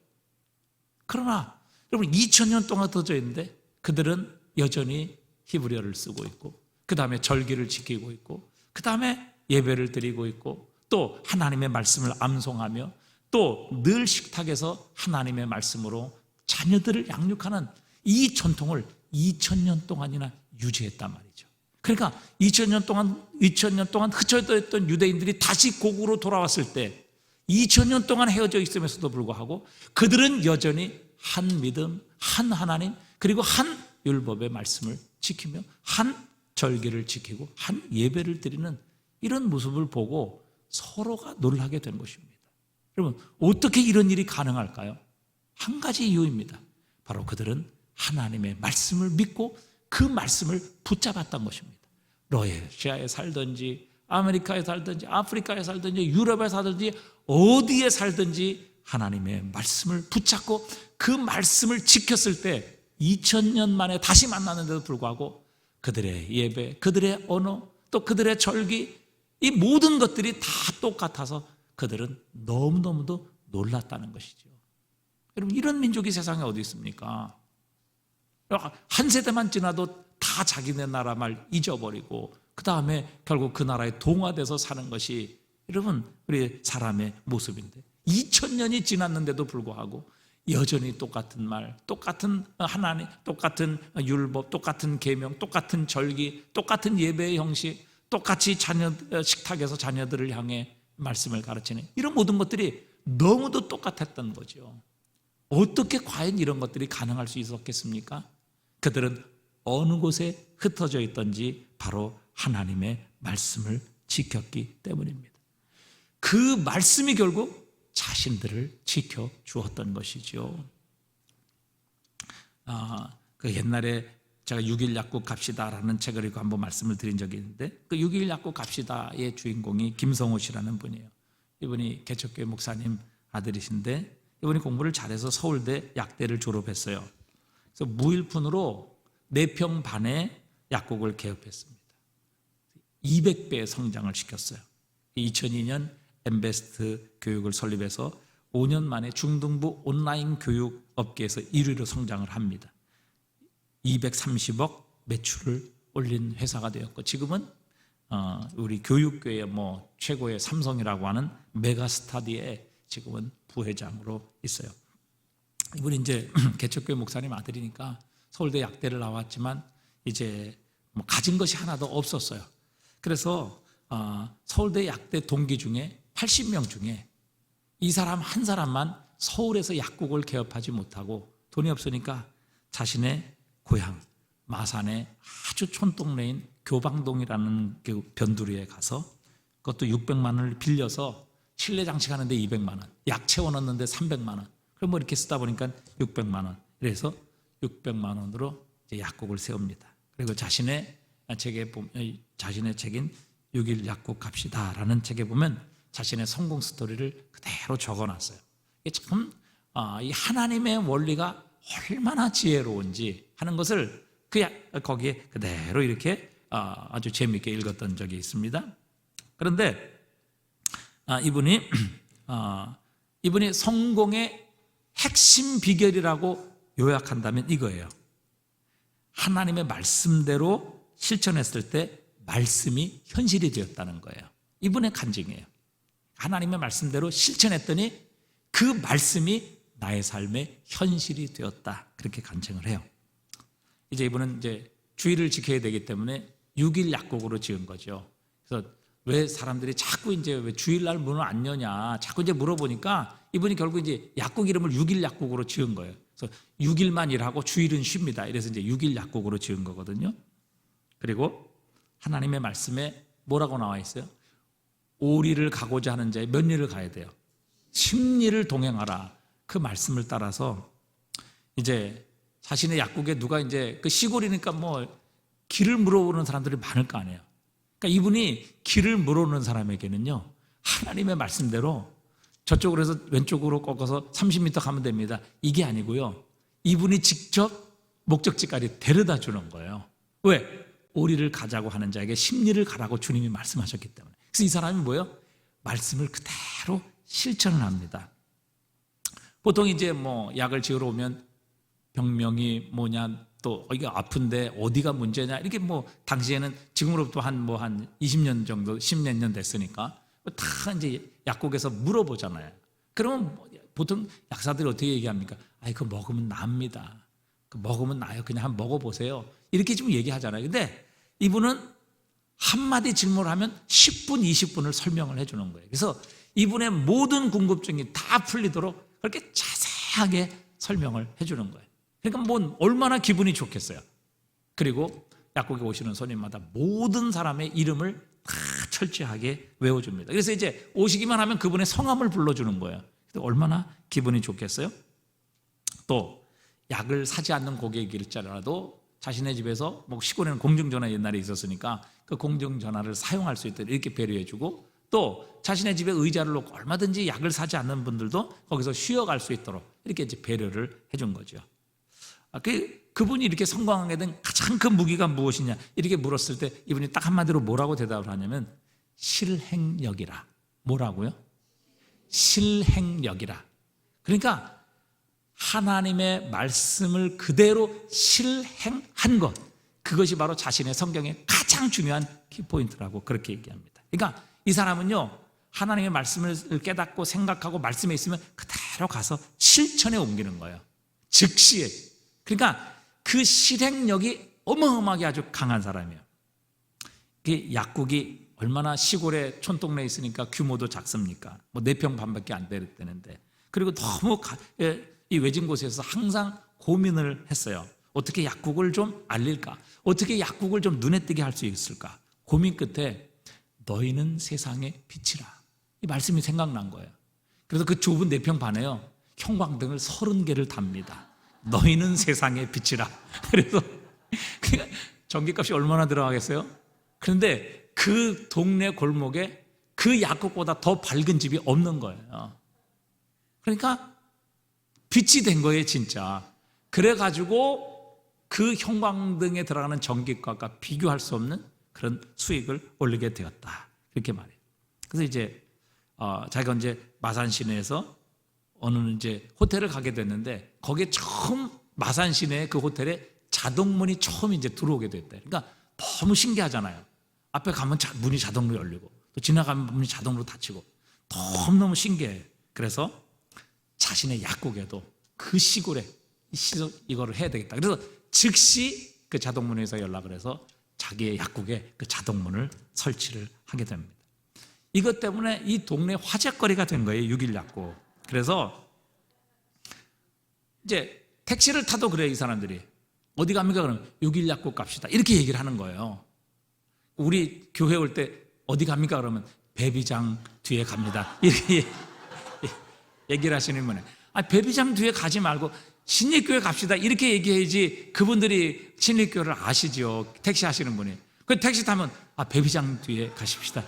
그러나 여러분 2000년 동안 흩어져 있는데 그들은 여전히 히브리어를 쓰고 있고, 그 다음에 절기를 지키고 있고, 그 다음에 예배를 드리고 있고, 또 하나님의 말씀을 암송하며 또 늘 식탁에서 하나님의 말씀으로 자녀들을 양육하는 이 전통을 2000년 동안이나 유지했단 말이죠. 그러니까 2000년 동안 흩어져 있던 유대인들이 다시 고국으로 돌아왔을 때 2000년 동안 헤어져 있음에서도 불구하고 그들은 여전히 한 믿음, 한 하나님, 그리고 한 율법의 말씀을 지키며 한 절기를 지키고 한 예배를 드리는 이런 모습을 보고 서로가 놀라게 된 것입니다. 여러분 어떻게 이런 일이 가능할까요? 한 가지 이유입니다. 바로 그들은 하나님의 말씀을 믿고 그 말씀을 붙잡았던 것입니다. 러시아에 살든지 아메리카에 살든지 아프리카에 살든지 유럽에 살든지 어디에 살든지 하나님의 말씀을 붙잡고 그 말씀을 지켰을 때 2000년 만에 다시 만났는데도 불구하고 그들의 예배, 그들의 언어, 또 그들의 절기, 이 모든 것들이 다 똑같아서 그들은 너무너무도 놀랐다는 것이죠. 여러분 이런 민족이 세상에 어디 있습니까? 한 세대만 지나도 다 자기네 나라 말 잊어버리고 그 다음에 결국 그 나라에 동화돼서 사는 것이 여러분 우리 사람의 모습인데 2000년이 지났는데도 불구하고 여전히 똑같은 말, 똑같은 하나님, 똑같은 율법, 똑같은 계명, 똑같은 절기, 똑같은 예배의 형식, 똑같이 식탁에서 자녀들을 향해 말씀을 가르치는 이런 모든 것들이 너무도 똑같았던 거죠. 어떻게 과연 이런 것들이 가능할 수 있었겠습니까? 그들은 어느 곳에 흩어져 있던지 바로 하나님의 말씀을 지켰기 때문입니다. 그 말씀이 결국 자신들을 지켜주었던 것이죠. 그 옛날에 제가 6일 약국 갑시다라는 책을 읽고 한번 말씀을 드린 적이 있는데 그 6일 약국 갑시다의 주인공이 김성호 씨라는 분이에요. 이분이 개척교회 목사님 아들이신데 이분이 공부를 잘해서 서울대 약대를 졸업했어요. 그래서 무일푼으로 4평 반의 약국을 개업했습니다. 200배의 성장을 시켰어요. 2002년 엠베스트 교육을 설립해서 5년 만에 중등부 온라인 교육 업계에서 1위로 성장을 합니다. 230억 매출을 올린 회사가 되었고 지금은 우리 교육계의 최고의 삼성이라고 하는 메가스타디에 지금은 부회장으로 있어요. 이분이 이제 개척교회 목사님 아들이니까 서울대 약대를 나왔지만 이제 가진 것이 하나도 없었어요. 그래서 서울대 약대 동기 중에 80명 중에 이 사람 한 사람만 서울에서 약국을 개업하지 못하고 돈이 없으니까 자신의 고향 마산의 아주 촌동네인 교방동이라는 그 변두리에 가서 그것도 600만 원을 빌려서 실내 장식하는데 200만 원, 약 채워 넣는데 300만 원, 그럼 이렇게 쓰다 보니까 600만 원, 그래서 600만 원으로 이제 약국을 세웁니다. 그리고 자신의 책인 6일 약국 갑시다라는 책에 보면 자신의 성공 스토리를 그대로 적어놨어요. 이게 참 이 하나님의 원리가 얼마나 지혜로운지 하는 것을 거기에 그대로 이렇게 아주 재미있게 읽었던 적이 있습니다. 그런데 이분이 이분이 성공의 핵심 비결이라고 요약한다면 이거예요. 하나님의 말씀대로 실천했을 때 말씀이 현실이 되었다는 거예요. 이분의 간증이에요. 하나님의 말씀대로 실천했더니 그 말씀이 나의 삶의 현실이 되었다. 그렇게 간증을 해요. 이제 이분은 이제 주일을 지켜야 되기 때문에 6일 약국으로 지은 거죠. 그래서 왜 사람들이 자꾸 이제 왜 주일날 문을 안 여냐 자꾸 이제 물어보니까 이분이 결국 이제 약국 이름을 6일 약국으로 지은 거예요. 그래서 6일만 일하고 주일은 쉽니다. 이래서 이제 6일 약국으로 지은 거거든요. 그리고 하나님의 말씀에 뭐라고 나와 있어요? 오리를 가고자 하는 자에 몇 리를 가야 돼요? 10리를 동행하라. 그 말씀을 따라서 이제 자신의 약국에 누가 이제 그 시골이니까 뭐 길을 물어보는 사람들이 많을 거 아니에요. 그러니까 이분이 길을 물어오는 사람에게는요, 하나님의 말씀대로 저쪽으로 해서 왼쪽으로 꺾어서 30m 가면 됩니다. 이게 아니고요, 이분이 직접 목적지까지 데려다 주는 거예요. 왜? 오리를 가자고 하는 자에게 10리를 가라고 주님이 말씀하셨기 때문에. 그래서 이 사람이 뭐예요? 말씀을 그대로 실천을 합니다. 보통 이제 뭐 약을 지으러 오면 병명이 뭐냐, 또 이게 아픈데 어디가 문제냐, 이렇게 뭐 당시에는 지금으로부터 한 20년 정도 10몇 년 됐으니까 다 이제 약국에서 물어보잖아요. 그러면 보통 약사들이 어떻게 얘기합니까? 아이 그거 먹으면 납니다. 그 먹으면 나요. 그냥 한번 먹어보세요. 이렇게 좀 얘기하잖아요. 근데 이분은 한마디 질문을 하면 10분, 20분을 설명을 해주는 거예요. 그래서 이분의 모든 궁금증이 다 풀리도록 그렇게 자세하게 설명을 해주는 거예요. 그러니까 뭐 얼마나 기분이 좋겠어요. 그리고 약국에 오시는 손님마다 모든 사람의 이름을 다 철저하게 외워줍니다. 그래서 이제 오시기만 하면 그분의 성함을 불러주는 거예요. 얼마나 기분이 좋겠어요? 또 약을 사지 않는 고객일지라도 자신의 집에서 뭐 시골에는 공중전화 옛날에 있었으니까 그 공중전화를 사용할 수 있도록 이렇게 배려해주고, 또 자신의 집에 의자를 놓고 얼마든지 약을 사지 않는 분들도 거기서 쉬어갈 수 있도록 이렇게 이제 배려를 해준 거죠. 그분이 이렇게 성공하게 된 가장 큰 무기가 무엇이냐 이렇게 물었을 때 이분이 딱 한마디로 뭐라고 대답을 하냐면 실행력이라. 뭐라고요? 실행력이라. 그러니까 하나님의 말씀을 그대로 실행한 것, 그것이 바로 자신의 성경의 가장 중요한 키포인트라고 그렇게 얘기합니다. 그러니까 이 사람은요, 하나님의 말씀을 깨닫고 생각하고 말씀에 있으면 그대로 가서 실천에 옮기는 거예요. 즉시에. 그러니까 그 실행력이 어마어마하게 아주 강한 사람이에요. 그 약국이 얼마나 시골에 촌동네에 있으니까 규모도 작습니까? 뭐 4평 반밖에 안 되는데, 그리고 너무 이 외진 곳에서 항상 고민을 했어요. 어떻게 약국을 좀 알릴까? 어떻게 약국을 좀 눈에 띄게 할 수 있을까? 고민 끝에 너희는 세상의 빛이라, 이 말씀이 생각난 거예요. 그래서 그 좁은 4평 반에요, 형광등을 30개를 답니다. 너희는 세상의 빛이라. 그래서 전기값이 얼마나 들어가겠어요? 그런데 그 동네 골목에 그 약국보다 더 밝은 집이 없는 거예요. 그러니까 빛이 된 거예요, 진짜. 그래가지고 그 형광등에 들어가는 전기값과 비교할 수 없는 그런 수익을 올리게 되었다. 그렇게 말해요. 그래서 이제 자기가 이제 마산 시내에서 어느 이제 호텔을 가게 됐는데, 거기에 처음 마산 시내 그 호텔에 자동문이 처음 이제 들어오게 됐대. 그러니까 너무 신기하잖아요. 앞에 가면 문이 자동으로 열리고, 또 지나가면 문이 자동으로 닫히고, 너무너무 신기해요. 그래서 자신의 약국에도 그 시골에 이거를 해야 되겠다. 그래서 즉시 그 자동문에서 연락을 해서 자기의 약국에 그 자동문을 설치를 하게 됩니다. 이것 때문에 이 동네 화제거리가 된 거예요, 6일 약국. 그래서 이제 택시를 타도 그래요, 이 사람들이. 어디 갑니까? 그러면 6일 약국 갑시다, 이렇게 얘기를 하는 거예요. 우리 교회 올 때 어디 갑니까? 그러면 배비장 뒤에 갑니다, 이렇게 얘기를 하시는 분에, 배비장 뒤에 가지 말고 신립교회 갑시다, 이렇게 얘기해야지 그분들이 신립교회를 아시죠, 택시 하시는 분이. 그 택시 타면 배비장 뒤에 가십시다,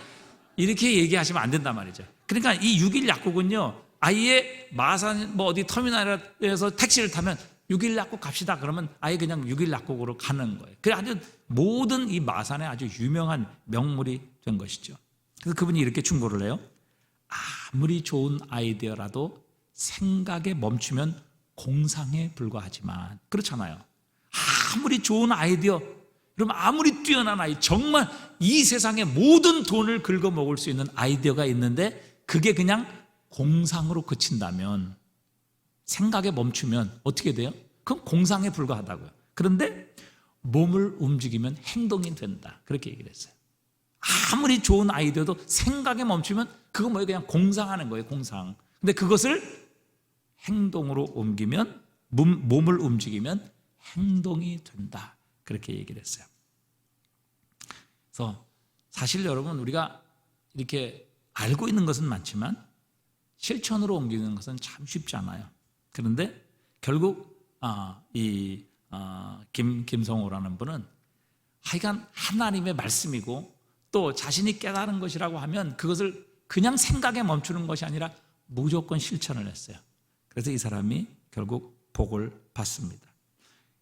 이렇게 얘기하시면 안 된단 말이죠. 그러니까 이 6일 약국은요, 아예 마산 뭐 어디 터미널에서 택시를 타면 6일 약국 갑시다 그러면 아예 그냥 6일 약국으로 가는 거예요. 그래 아주 모든 이 마산에 아주 유명한 명물이 된 것이죠. 그래서 그분이 이렇게 충고를 해요. 아무리 좋은 아이디어라도 생각에 멈추면 공상에 불과하지만, 그렇잖아요. 아무리 좋은 아이디어, 여러분 아무리 뛰어난 아이, 정말 이 세상에 모든 돈을 긁어먹을 수 있는 아이디어가 있는데 그게 그냥 공상으로 그친다면, 생각에 멈추면 어떻게 돼요? 그건 공상에 불과하다고요. 그런데 몸을 움직이면 행동이 된다, 그렇게 얘기를 했어요. 아무리 좋은 아이디어도 생각에 멈추면 그거 뭐예요? 그냥 공상하는 거예요, 공상. 근데 그것을 행동으로 옮기면, 몸을 움직이면 행동이 된다, 그렇게 얘기를 했어요. 그래서 사실 여러분, 우리가 이렇게 알고 있는 것은 많지만 실천으로 옮기는 것은 참 쉽지 않아요. 그런데 결국 김성호라는 분은 하여간 하나님의 말씀이고 또 자신이 깨달은 것이라고 하면 그것을 그냥 생각에 멈추는 것이 아니라 무조건 실천을 했어요. 그래서 이 사람이 결국 복을 받습니다.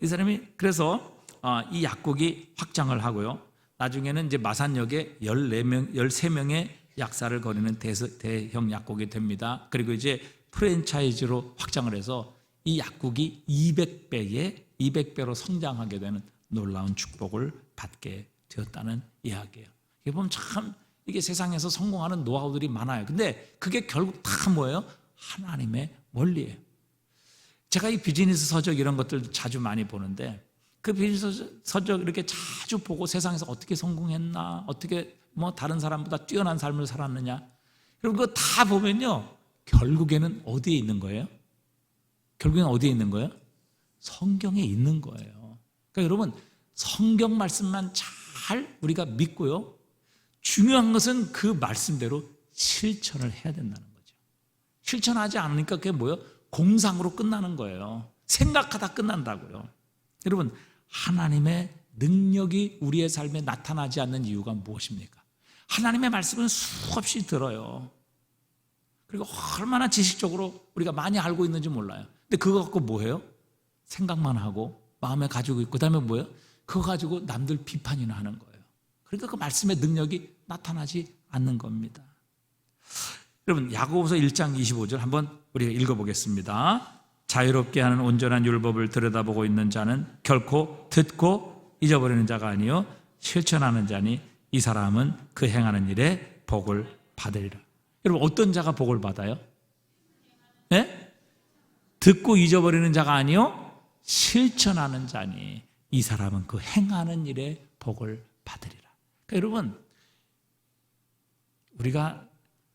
이 사람이 그래서 이 약국이 확장을 하고요. 나중에는 이제 마산역에 13명의 약사를 거리는 대형 약국이 됩니다. 그리고 이제 프랜차이즈로 확장을 해서 이 약국이 200배로 성장하게 되는 놀라운 축복을 받게 되었다는 이야기예요. 이게 보면 참 이게 세상에서 성공하는 노하우들이 많아요. 근데 그게 결국 다 뭐예요? 하나님의 원리예요. 제가 이 비즈니스 서적 이런 것들 자주 많이 보는데 그 비즈니스 서적 이렇게 자주 보고 세상에서 어떻게 성공했나, 어떻게 뭐 다른 사람보다 뛰어난 삶을 살았느냐, 여러분 그거 다 보면요, 결국에는 어디에 있는 거예요? 결국에는 어디에 있는 거예요? 성경에 있는 거예요. 그러니까 여러분, 성경 말씀만 잘 우리가 믿고요, 중요한 것은 그 말씀대로 실천을 해야 된다는 거죠. 실천하지 않으니까 그게 뭐예요? 공상으로 끝나는 거예요. 생각하다 끝난다고요. 여러분, 하나님의 능력이 우리의 삶에 나타나지 않는 이유가 무엇입니까? 하나님의 말씀은 수없이 들어요. 그리고 얼마나 지식적으로 우리가 많이 알고 있는지 몰라요. 근데 그거 갖고 뭐해요? 생각만 하고 마음에 가지고 있고, 그 다음에 뭐예요? 그거 가지고 남들 비판이나 하는 거예요. 그러니까 그 말씀의 능력이 나타나지 않는 겁니다. 여러분, 야고보서 1장 25절 한번 우리가 읽어보겠습니다. 자유롭게 하는 온전한 율법을 들여다보고 있는 자는 결코 듣고 잊어버리는 자가 아니요 실천하는 자니 이 사람은 그 행하는 일에 복을 받으리라. 여러분, 어떤 자가 복을 받아요? 네? 듣고 잊어버리는 자가 아니요 실천하는 자니 이 사람은 그 행하는 일에 복을 받으리라. 그러니까 여러분,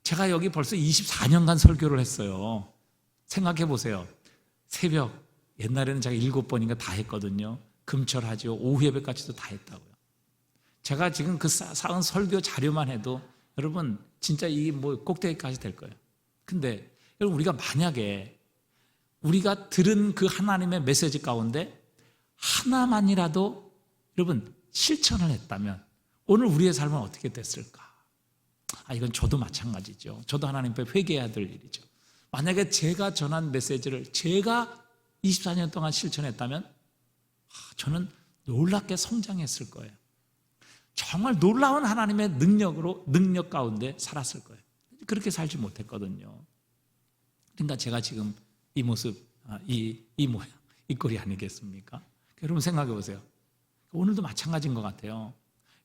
제가 여기 벌써 24년간 설교를 했어요. 생각해 보세요. 새벽, 옛날에는 제가 7번인가 다 했거든요. 금철하죠. 오후 예배까지도 다 했다고요. 제가 지금 그 쌓은 설교 자료만 해도 여러분 진짜 이 꼭대기까지 될 거예요. 근데 여러분, 우리가 만약에 우리가 들은 그 하나님의 메시지 가운데 하나만이라도 여러분 실천을 했다면 오늘 우리의 삶은 어떻게 됐을까? 이건 저도 마찬가지죠. 저도 하나님 앞에 회개해야 될 일이죠. 만약에 제가 전한 메시지를 제가 24년 동안 실천했다면 저는 놀랍게 성장했을 거예요. 정말 놀라운 하나님의 능력 가운데 살았을 거예요. 그렇게 살지 못했거든요. 그러니까 제가 지금 이 모습, 이 모양, 이 꼴이 아니겠습니까? 여러분 생각해 보세요. 오늘도 마찬가지인 것 같아요.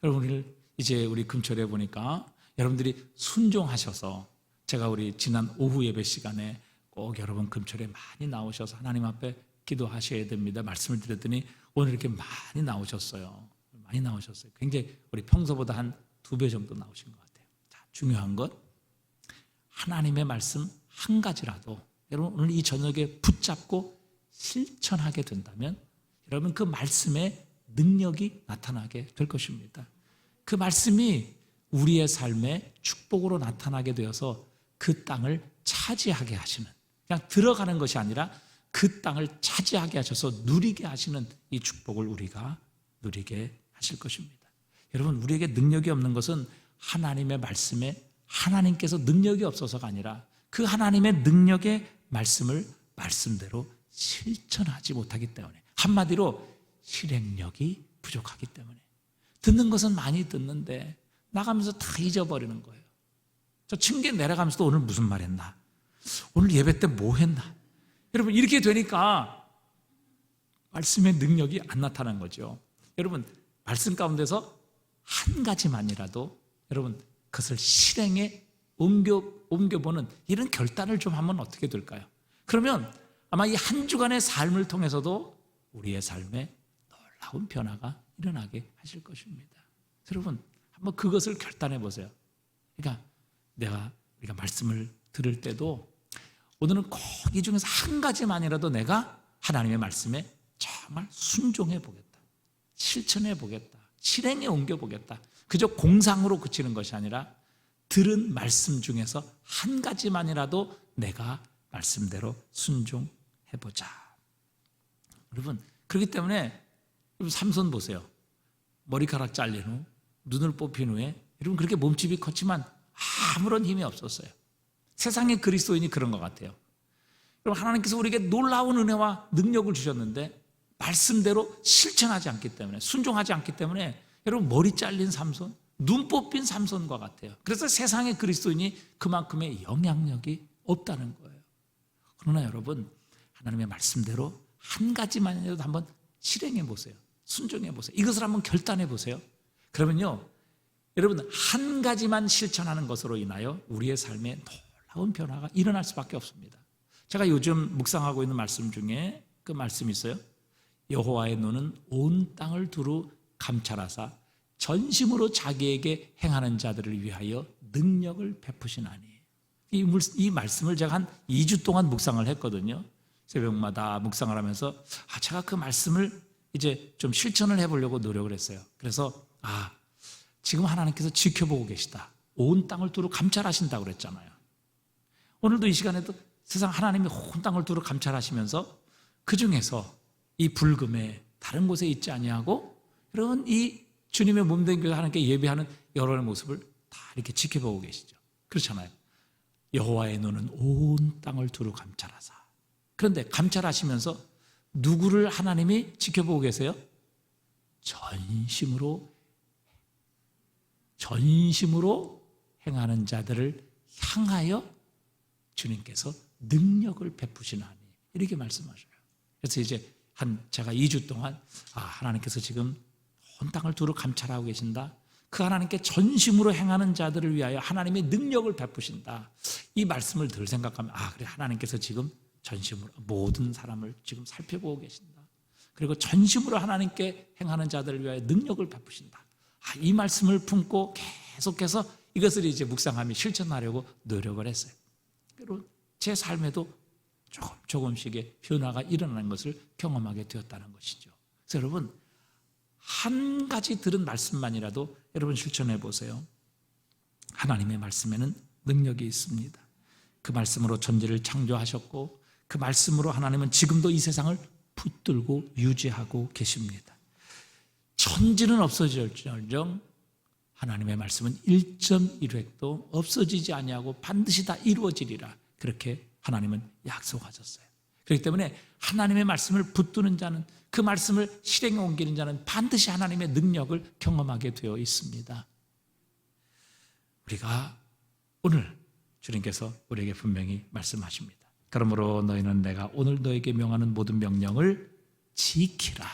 여러분, 이제 우리 금철에 보니까 여러분들이 순종하셔서, 제가 우리 지난 오후 예배 시간에 꼭 여러분 금철에 많이 나오셔서 하나님 앞에 기도하셔야 됩니다 말씀을 드렸더니 오늘 이렇게 많이 나오셨어요. 많이 나오셨어요. 굉장히 우리 평소보다 한 2배 정도 나오신 것 같아요. 자, 중요한 것, 하나님의 말씀 한 가지라도 여러분 오늘 이 저녁에 붙잡고 실천하게 된다면 여러분 그 말씀의 능력이 나타나게 될 것입니다. 그 말씀이 우리의 삶에 축복으로 나타나게 되어서 그 땅을 차지하게 하시는, 그냥 들어가는 것이 아니라 그 땅을 차지하게 하셔서 누리게 하시는 이 축복을 우리가 누리게 하실 것입니다. 여러분, 우리에게 능력이 없는 것은 하나님의 말씀에 하나님께서 능력이 없어서가 아니라 그 하나님의 능력의 말씀을 말씀대로 실천하지 못하기 때문에, 한마디로 실행력이 부족하기 때문에, 듣는 것은 많이 듣는데 나가면서 다 잊어버리는 거예요. 저 층계 내려가면서도 오늘 무슨 말 했나? 오늘 예배 때 뭐 했나? 여러분, 이렇게 되니까 말씀의 능력이 안 나타난 거죠. 여러분, 말씀 가운데서 한 가지만이라도 여러분 그것을 실행에 옮겨보는 이런 결단을 좀 하면 어떻게 될까요? 그러면 아마 이 한 주간의 삶을 통해서도 우리의 삶에 놀라운 변화가 일어나게 하실 것입니다. 여러분, 한번 그것을 결단해 보세요. 그러니까 우리가 말씀을 들을 때도 오늘은 꼭 이 중에서 한 가지만이라도 내가 하나님의 말씀에 정말 순종해 보겠다, 실천해 보겠다, 실행에 옮겨 보겠다. 그저 공상으로 그치는 것이 아니라 들은 말씀 중에서 한 가지만이라도 내가 말씀대로 순종해 보자. 여러분, 그렇기 때문에 삼손 보세요. 머리카락 잘린 후, 눈을 뽑힌 후에 여러분 그렇게 몸집이 컸지만 아무런 힘이 없었어요. 세상의 그리스도인이 그런 것 같아요. 여러분, 하나님께서 우리에게 놀라운 은혜와 능력을 주셨는데 말씀대로 실천하지 않기 때문에, 순종하지 않기 때문에 여러분 머리 잘린 삼손, 눈 뽑힌 삼손과 같아요. 그래서 세상의 그리스도인이 그만큼의 영향력이 없다는 거예요. 그러나 여러분, 하나님의 말씀대로 한 가지만이라도 한번 실행해 보세요. 순종해 보세요. 이것을 한번 결단해 보세요. 그러면요, 여러분 한 가지만 실천하는 것으로 인하여 우리의 삶에 놀라운 변화가 일어날 수밖에 없습니다. 제가 요즘 묵상하고 있는 말씀 중에 그 말씀이 있어요. 여호와의 눈은 온 땅을 두루 감찰하사 전심으로 자기에게 행하는 자들을 위하여 능력을 베푸시나니. 이 말씀을 제가 한 2주 동안 묵상을 했거든요. 새벽마다 묵상을 하면서 제가 그 말씀을 이제 좀 실천을 해보려고 노력을 했어요. 그래서 지금 하나님께서 지켜보고 계시다. 온 땅을 두루 감찰하신다고 그랬잖아요. 오늘도 이 시간에도 세상 하나님이 온 땅을 두루 감찰하시면서 그 중에서 이 불금에 다른 곳에 있지 아니하고 이런 이 주님의 몸된 교회 하나님께 예배하는 여러분의 모습을 다 이렇게 지켜보고 계시죠. 그렇잖아요. 여호와의 눈은 온 땅을 두루 감찰하사. 그런데 감찰하시면서 누구를 하나님이 지켜보고 계세요? 전심으로 행하는 자들을 향하여 주님께서 능력을 베푸시나니, 이렇게 말씀하셔요. 그래서 이제 제가 2주 동안 하나님께서 지금 온 땅을 두루 감찰하고 계신다. 그 하나님께 전심으로 행하는 자들을 위하여 하나님의 능력을 베푸신다. 이 말씀을 늘 생각하면 그래, 하나님께서 지금 전심으로 모든 사람을 지금 살펴보고 계신다. 그리고 전심으로 하나님께 행하는 자들을 위하여 능력을 베푸신다. 이 말씀을 품고 계속해서 이것을 이제 묵상하며 실천하려고 노력을 했어요. 그리고 제 삶에도 조금씩의 변화가 일어나는 것을 경험하게 되었다는 것이죠. 그래서 여러분, 한 가지 들은 말씀만이라도 여러분 실천해 보세요. 하나님의 말씀에는 능력이 있습니다. 그 말씀으로 천지를 창조하셨고 그 말씀으로 하나님은 지금도 이 세상을 붙들고 유지하고 계십니다. 천지는 없어질지언정 하나님의 말씀은 1.1획도 없어지지 아니하고 반드시 다 이루어지리라. 그렇게 하나님은 약속하셨어요. 그렇기 때문에 하나님의 말씀을 붙드는 자는, 그 말씀을 실행에 옮기는 자는 반드시 하나님의 능력을 경험하게 되어 있습니다. 우리가 오늘 주님께서 우리에게 분명히 말씀하십니다. 그러므로 너희는 내가 오늘 너에게 명하는 모든 명령을 지키라.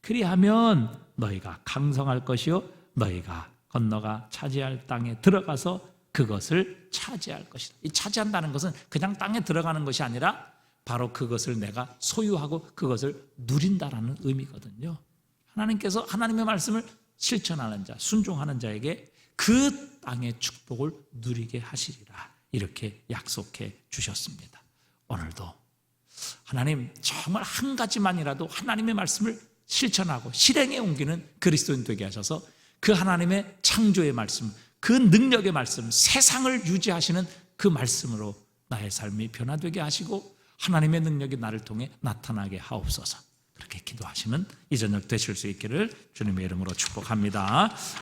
그리하면 너희가 강성할 것이요 너희가 건너가 차지할 땅에 들어가서 그것을 차지할 것이다. 이 차지한다는 것은 그냥 땅에 들어가는 것이 아니라 바로 그것을 내가 소유하고 그것을 누린다라는 의미거든요. 하나님께서 하나님의 말씀을 실천하는 자, 순종하는 자에게 그 땅의 축복을 누리게 하시리라. 이렇게 약속해 주셨습니다. 오늘도 하나님 정말 한 가지만이라도 하나님의 말씀을 실천하고 실행에 옮기는 그리스도인 되게 하셔서 그 하나님의 창조의 말씀, 그 능력의 말씀, 세상을 유지하시는 그 말씀으로 나의 삶이 변화되게 하시고 하나님의 능력이 나를 통해 나타나게 하옵소서. 그렇게 기도하시는 이 저녁 되실 수 있기를 주님의 이름으로 축복합니다.